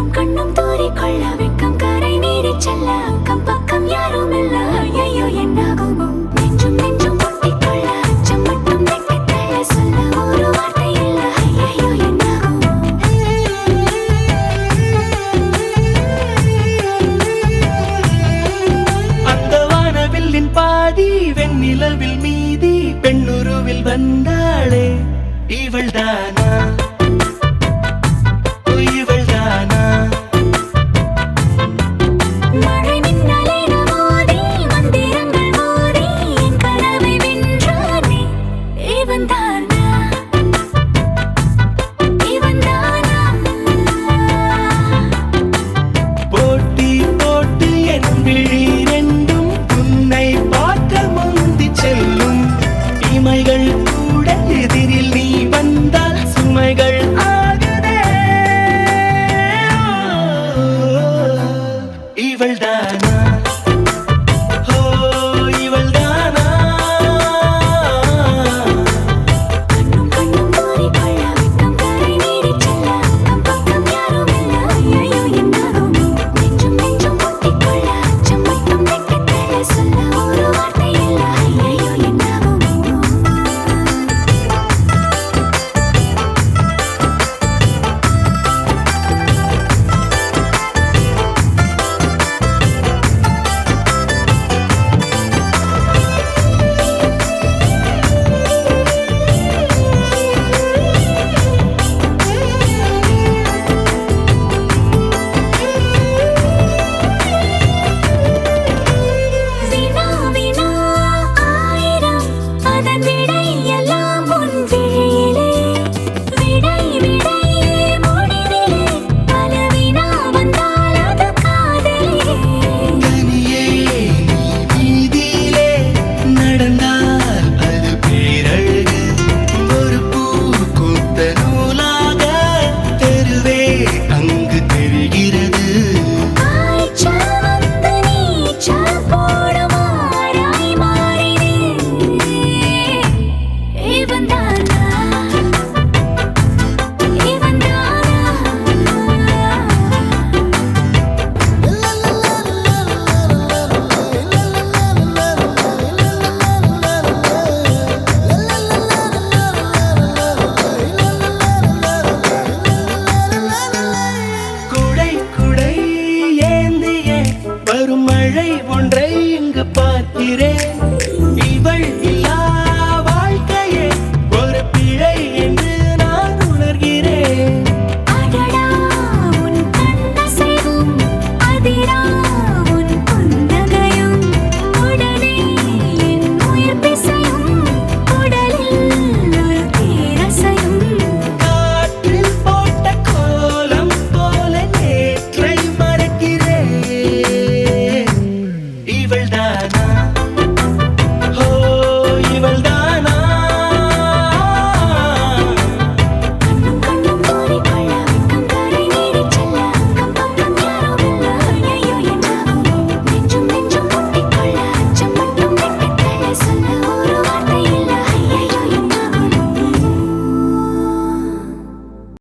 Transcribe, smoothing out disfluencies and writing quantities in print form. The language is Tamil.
கண்ணும் கண்ணும் தூறிக்கொள்ள வெட்கம் கரை நீடிச் செல்ல அக்கம் பக்கம் யாரும் இல்ல. ஐயையோ என்னாகுமோ நெஞ்சும் நெஞ்சும் முட்டிக்கொள்ள அச்சம் மட்டும் வெட்டித் தள்ள சொல்ல ஒரு வார்த்தை இல்ல. ஐயையோ என்னாகுமோ. அந்த வானவில்லின் பாதி வெண்ணிலவில் மீதி பெண்ணுருவில் வந்தாளே இவள்தானா இவள்தானா. மழை மின்னலென மோதி மந்திரங்கள் மோதி என் கனவை வென்றானே இவன்தானா இவன்தானா. போட்டி போட்டு என் விழி ரெண்டும் உன்னை பார்க்க முந்தி செல்லும். இமைகள் கூட எதிரில் நீ வந்தால் சுமைகள் ஆகுதே. இவள்தான்